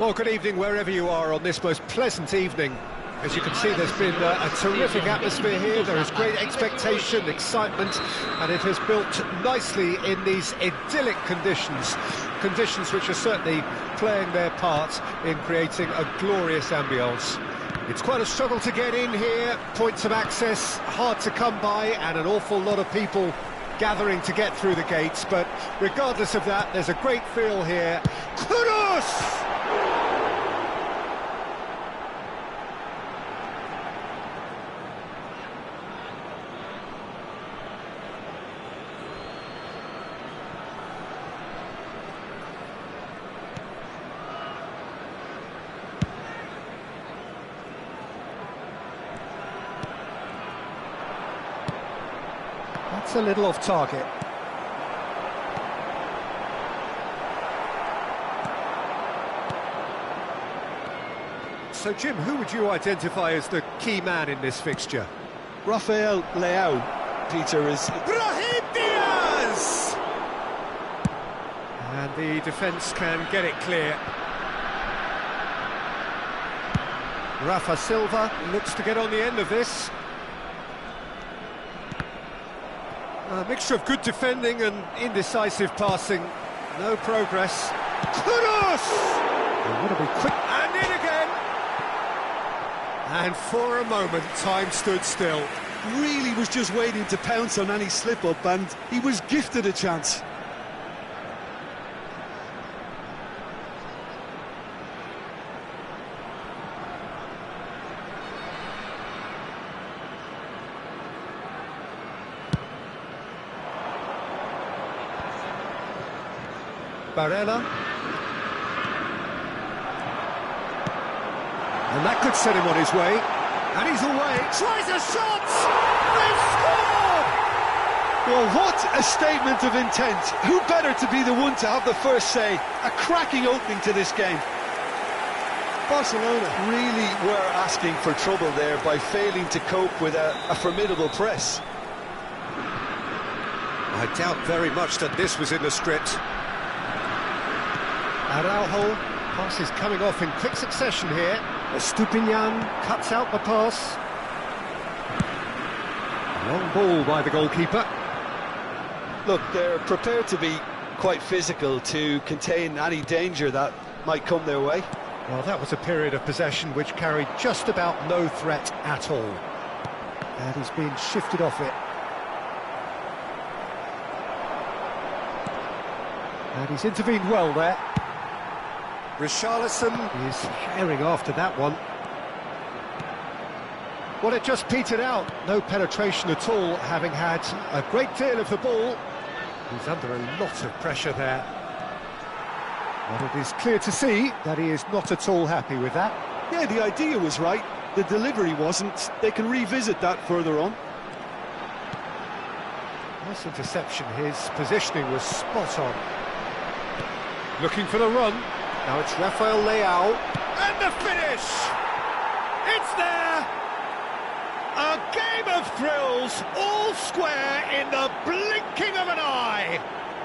Well, good evening wherever you are on this most pleasant evening. As you can see, there's been a terrific atmosphere here. There is great expectation, excitement, and it has built nicely in these idyllic conditions. Conditions which are certainly playing their part in creating a glorious ambience. It's quite a struggle to get in here, points of access hard to come by, and an awful lot of people gathering to get through the gates. But regardless of that, there's a great feel here. Kudos! That's a little off target. So, Jim, who would you identify as the key man in this fixture? Rafael Leao, Peter, is... Brahim Diaz! And the defence can get it clear. Rafa Silva looks to get on the end of this. A mixture of good defending and indecisive passing. No progress. Kudos! They want to be quick. And in again! And for a moment, time stood still. Really was just waiting to pounce on any slip-up, and he was gifted a chance. Barella. And that could set him on his way. And he's away. Tries a shot! They score! Well, what a statement of intent. Who better to be the one to have the first say? A cracking opening to this game. Barcelona really were asking for trouble there by failing to cope with a formidable press. I doubt very much that this was in the script. Araujo, pass is coming off in quick succession here. Estupinian cuts out the pass. Long ball by the goalkeeper. Look, they're prepared to be quite physical to contain any danger that might come their way. Well, that was a period of possession which carried just about no threat at all. And he's been shifted off it. And he's intervened well there. Richarlison is herring after that one. Well, it just petered out. No penetration at all, having had a great deal of the ball. He's under a lot of pressure there. But it is clear to see that he is not at all happy with that. Yeah, the idea was right. The delivery wasn't. They can revisit that further on. Nice interception. His positioning was spot on. Looking for the run. Now it's Rafael Leao. And the finish! It's there! A game of thrills, all square in the blinking of an eye!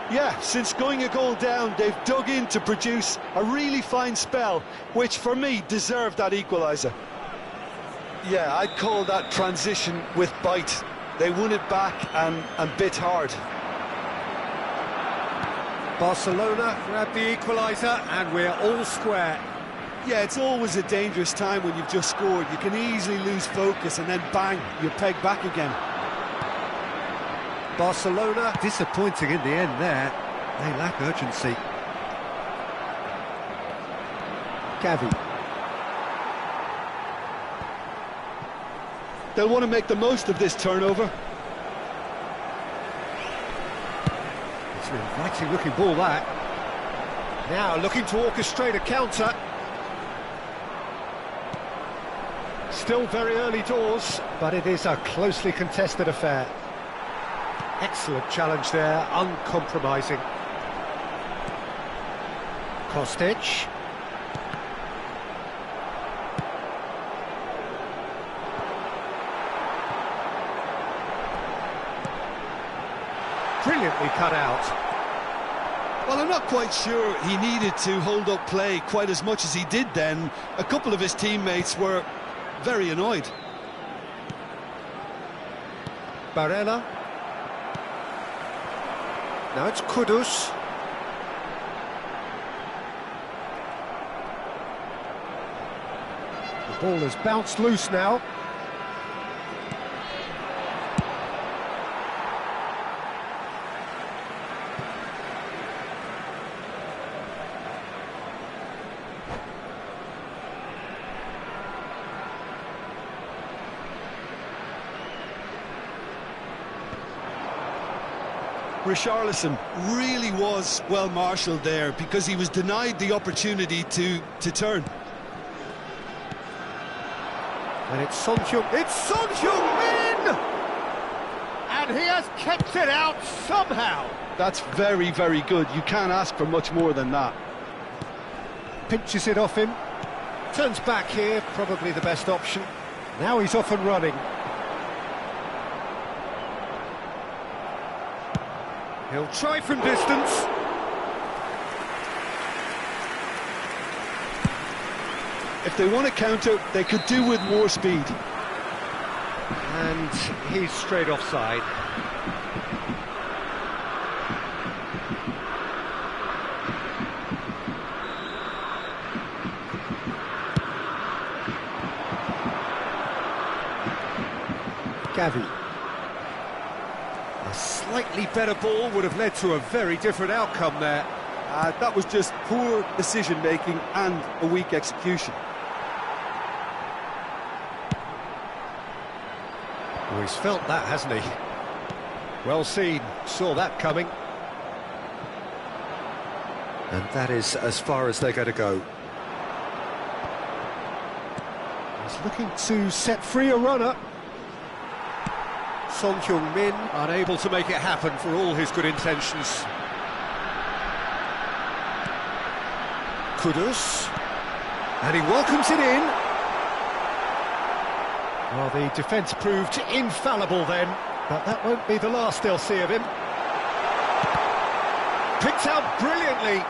Yeah, since going a goal down, they've dug in to produce a really fine spell, which for me deserved that equaliser. Yeah, I'd call that transition with bite. They won it back and bit hard. Barcelona grab the equaliser and we're all square. Yeah, it's always a dangerous time when you've just scored. You can easily lose focus and then bang, you're pegged back again. Barcelona disappointing in the end there. They lack urgency. Gavi. They'll want to make the most of this turnover. It's an inviting looking ball that. Now looking to orchestrate a counter. Still very early doors, but it is a closely contested affair. Excellent challenge there, uncompromising. Kostic. Brilliantly cut out. Well, I'm not quite sure he needed to hold up play quite as much as he did then. A couple of his teammates were very annoyed. Barella. Now it's Kudus. The ball has bounced loose now. Richarlison really was well marshalled there because he was denied the opportunity to turn. And it's Son Heung-min! And he has kept it out somehow. That's very, very good. You can't ask for much more than that. Pinches it off him. Turns back here, probably the best option. Now he's off and running. He'll try from distance. If they want to counter, they could do with more speed. And he's straight offside. Gavi. A slightly better ball would have led to a very different outcome there. That was just poor decision-making and a weak execution. Oh, he's felt that, hasn't he? Well seen, saw that coming. And that is as far as they're going to go. He's looking to set free a runner. Son Heung-min unable to make it happen for all his good intentions. Kudus, and he welcomes it in. Well, the defence proved infallible then, but that won't be the last they'll see of him. Picked out brilliantly.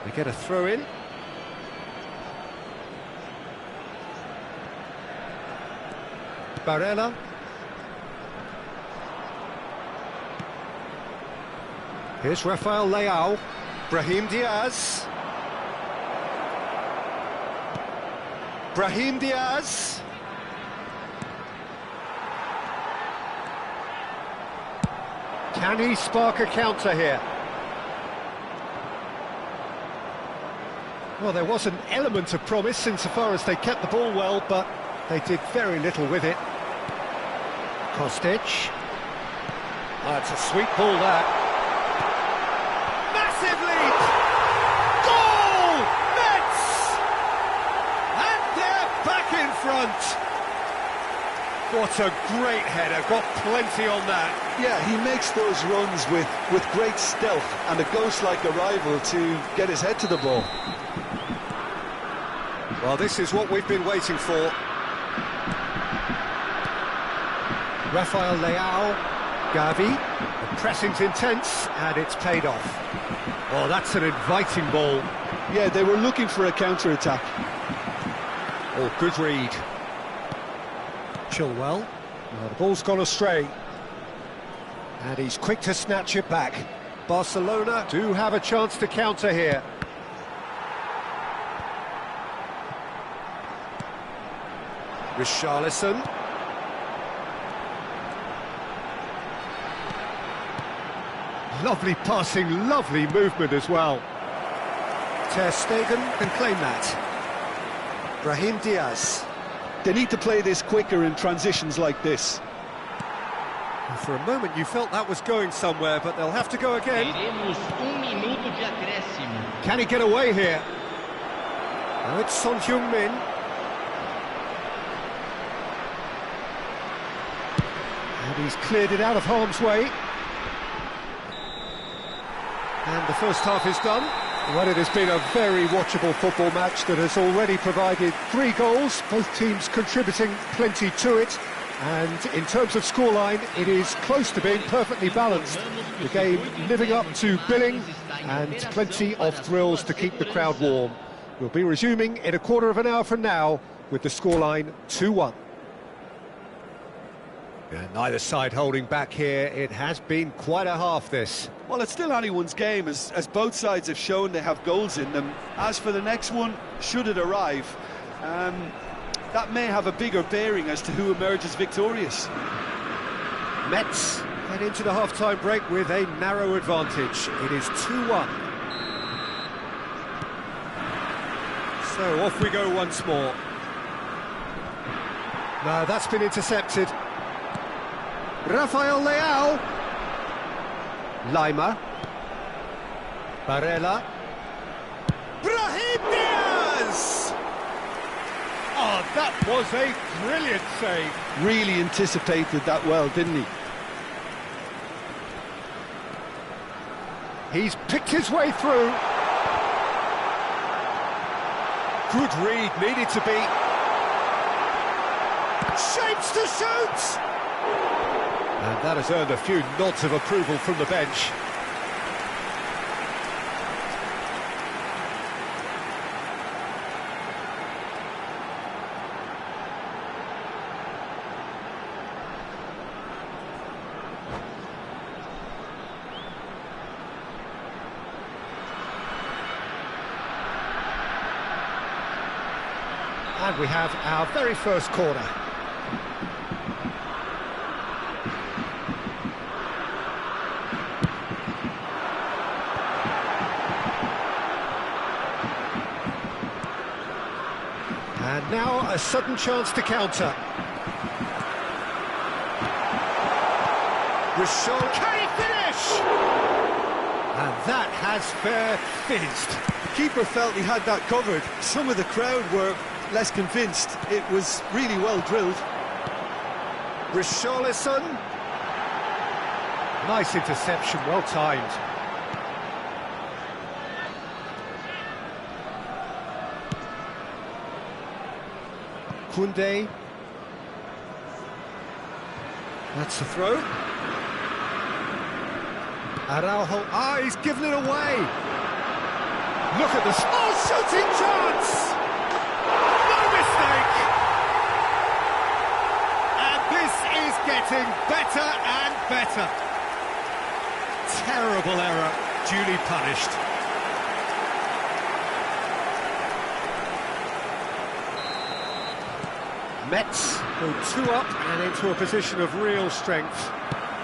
They get a throw in. Barella. Here's Rafael Leao. Brahim Diaz. Brahim Diaz. Can he spark a counter here? Well, there was an element of promise insofar as they kept the ball well, but they did very little with it. Kostic. That's a sweet ball, that. Massive lead! Goal! Mets! And they're back in front! What a great header, got plenty on that. Yeah, he makes those runs with great stealth and a ghost-like arrival to get his head to the ball. Well, this is what we've been waiting for. Rafael Leao, Gavi, the pressing's intense, and it's paid off. Oh, that's an inviting ball. Yeah, they were looking for a counter-attack. Oh, good read. Chilwell. Well, the ball's gone astray. And he's quick to snatch it back. Barcelona do have a chance to counter here. Richarlison. Lovely passing, lovely movement as well. Ter Stegen can claim that. Brahim Diaz. They need to play this quicker in transitions like this. And for a moment you felt that was going somewhere, but they'll have to go again. Can he get away here? Now it's Son Heung-min. And he's cleared it out of harm's way. And the first half is done. Well, it has been a very watchable football match that has already provided 3 goals, both teams contributing plenty to it. And in terms of scoreline, it is close to being perfectly balanced. The game living up to billing and plenty of thrills to keep the crowd warm. We'll be resuming in a quarter of an hour from now with the scoreline 2-1. Yeah, neither side holding back here. It has been quite a half, this. Well, it's still anyone's game, as both sides have shown they have goals in them. As for the next one, should it arrive, that may have a bigger bearing as to who emerges victorious. Mets head into the half-time break with a narrow advantage. It is 2-1. So off we go once more. Now that's been intercepted. Rafael Leao. Lima. Barella. Brahim Diaz! Oh, that was a brilliant save. Really anticipated that well, didn't he? He's picked his way through. Good read, needed to be. Shapes to shoot! And that has earned a few nods of approval from the bench. And we have our very first corner. And now a sudden chance to counter. Rishon, can he finish? And that has fair fizzed. The keeper felt he had that covered. Some of the crowd were less convinced. It was really well drilled. Richarlison. Nice interception, well timed. Koundé. That's the throw. Araujo. Ah, he's given it away. Look at this. Oh, shooting chance! No mistake! And this is getting better and better. Terrible error, duly punished. Mets go 2 up and into a position of real strength.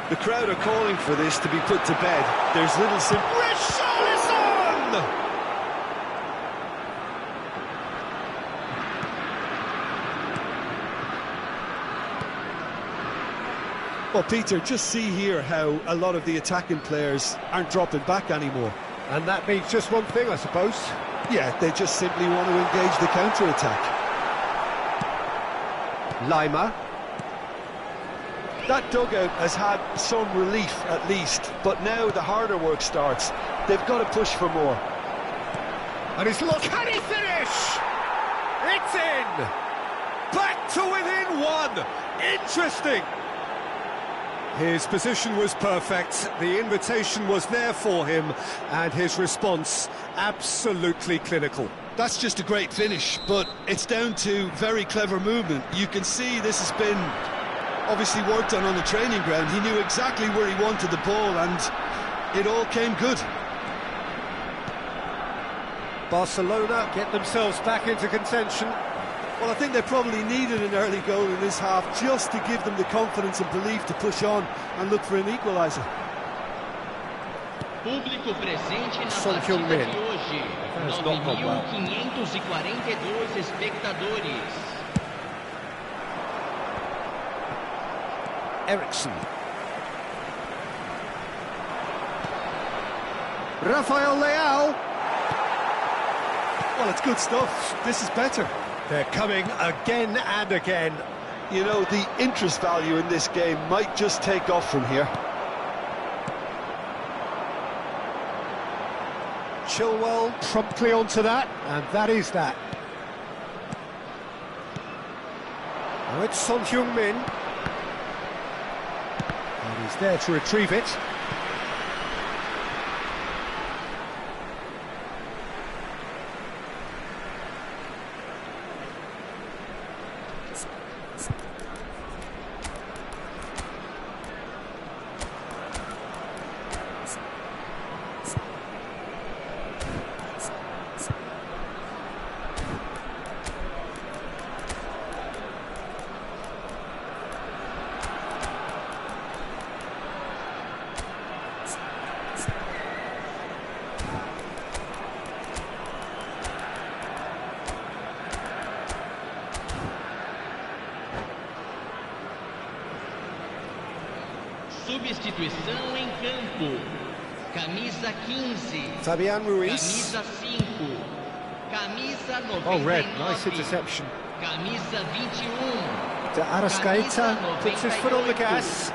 The crowd are calling for this to be put to bed. There's little Richarlison! Well, Peter, just see here how a lot of the attacking players aren't dropping back anymore. And that means just one thing, I suppose. Yeah, they just simply want to engage the counter-attack. Lima. That dugout has had some relief, at least, but now the harder work starts. They've got to push for more. And he's look, can he finish? It's in! Back to within one! Interesting! His position was perfect, the invitation was there for him, and his response absolutely clinical. That's just a great finish, but it's down to very clever movement. You can see this has been obviously worked on the training ground. He knew exactly where he wanted the ball, and it all came good. Barcelona get themselves back into contention. Well, I think they probably needed an early goal in this half just to give them the confidence and belief to push on and look for an equaliser. Público presente na Son partida Heung-min. de hoje, Has not gone well. 9.542 espectadores. Eriksson. Rafael Leao. Well, it's good stuff. This is better. They're coming again and again. You know, the interest value in this game might just take off from here. Chilwell promptly onto that, and that is that. Now it's Son Heung-min. He's there to retrieve it. Substituição em campo. Camisa 15. Fabian Ruiz. Camisa 5. Camisa 99. Oh, red, nice interception. Camisa 21. De Arrascaeta puts his foot on the gas.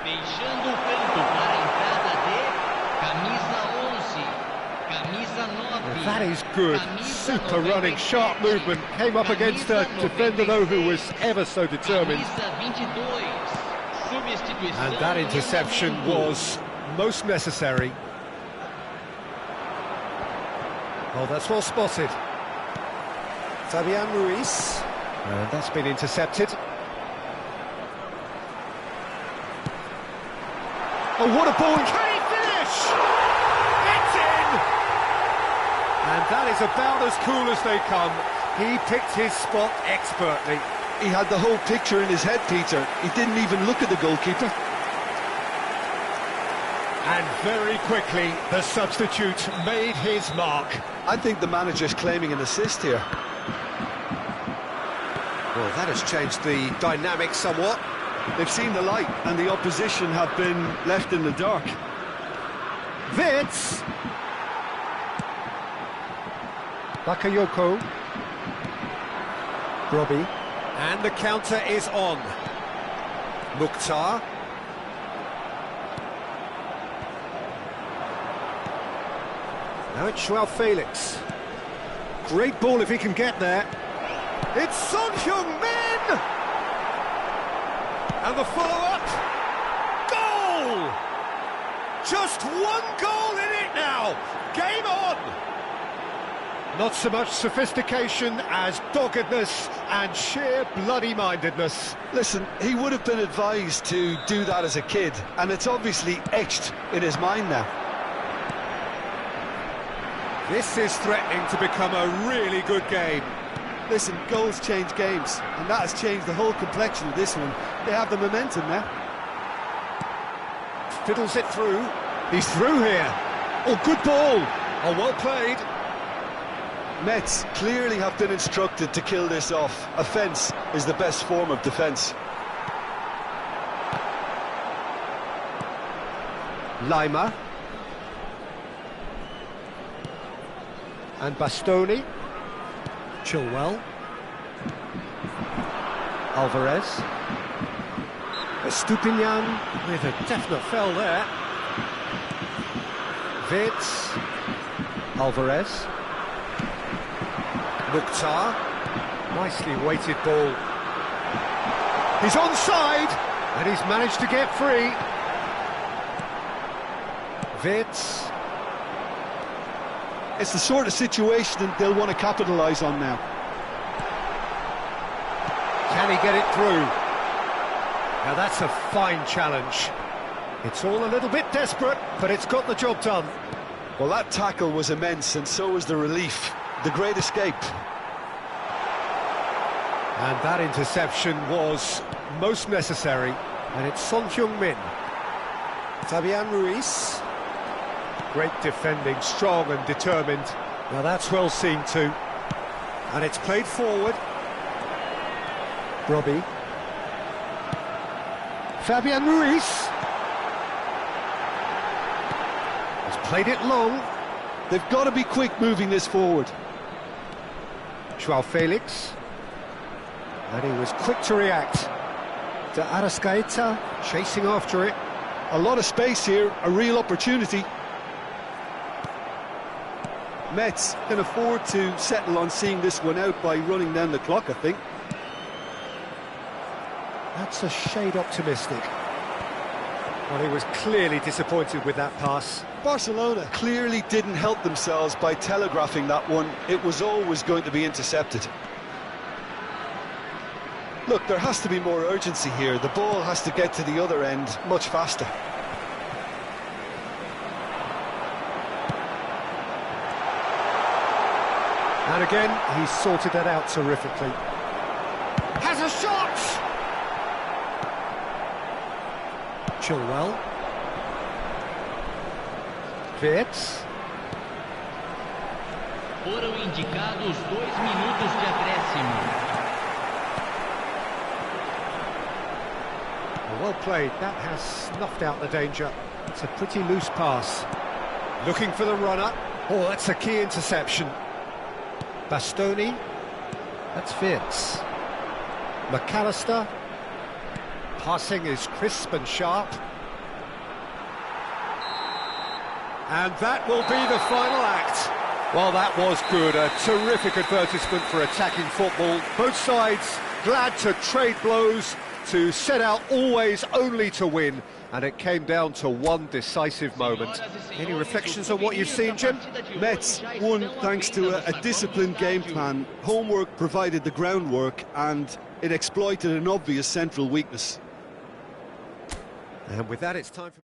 Deixando o campo para a entrada de camisa 11. Camisa 9. That is good. Super running, sharp movement. Came up against a defender, though, who was ever so determined. Camisa 22. And that interception was most necessary. Oh, that's well spotted. Fabian Ruiz. And that's been intercepted. Oh, what a ball! Can he finish? It's in! And that is about as cool as they come. He picked his spot expertly. He had the whole picture in his head, Peter. He didn't even look at the goalkeeper. And very quickly, the substitute made his mark. I think the manager's claiming an assist here. Well, that has changed the dynamic somewhat. They've seen the light, and the opposition have been left in the dark. Vitz! Bakayoko. Robbie. And the counter is on. Mukhtar. Now it's Joao Felix. Great ball if he can get there. It's Son Heung-min! And the follow-up. Goal! Just one goal in it now. Game on! Not so much sophistication as doggedness and sheer bloody-mindedness. Listen, he would have been advised to do that as a kid, and it's obviously etched in his mind now. This is threatening to become a really good game. Listen, goals change games, and that has changed the whole complexion of this one. They have the momentum now. Fiddles it through. He's through here. Oh, good ball. Oh, well played. Mets clearly have been instructed to kill this off. Offence is the best form of defence. Lima. And Bastoni. Chilwell. Alvarez. Estupinian with a definite fell there. Vitz. Alvarez. Mukhtar. Nicely weighted ball. He's onside, and he's managed to get free. Vitz. It's the sort of situation they'll want to capitalise on now. Can he get it through? Now that's a fine challenge. It's all a little bit desperate, but it's got the job done. Well, that tackle was immense, and so was the relief. The great escape. And that interception was most necessary. And it's Son Heung-min. Fabian Ruiz. Great defending, strong and determined. Now that's well seen too. And it's played forward. Robbie. Fabian Ruiz. Has played it long. They've got to be quick moving this forward. Joao Felix. And he was quick to react. De Arrascaeta chasing after it. A lot of space here, a real opportunity. Mets can afford to settle on seeing this one out by running down the clock, I think. That's a shade optimistic. Well, he was clearly disappointed with that pass. Barcelona clearly didn't help themselves by telegraphing that one. It was always going to be intercepted. Look, there has to be more urgency here. The ball has to get to the other end much faster. And again, he's sorted that out terrifically. Has a shot! Chilwell. Wirtz. Foram indicados 2 minutos de acréscimo. Well played, that has snuffed out the danger. It's a pretty loose pass. Looking for the runner. Oh, that's a key interception. Bastoni. That's Wirtz. McAllister. Passing is crisp and sharp. And that will be the final act. Well, that was good. A terrific advertisement for attacking football. Both sides glad to trade blows, to set out always only to win. And it came down to one decisive moment. Any reflections on what you've seen, Jim? Metz won thanks to a disciplined game plan. Homework provided the groundwork and it exploited an obvious central weakness. And with that, it's time for...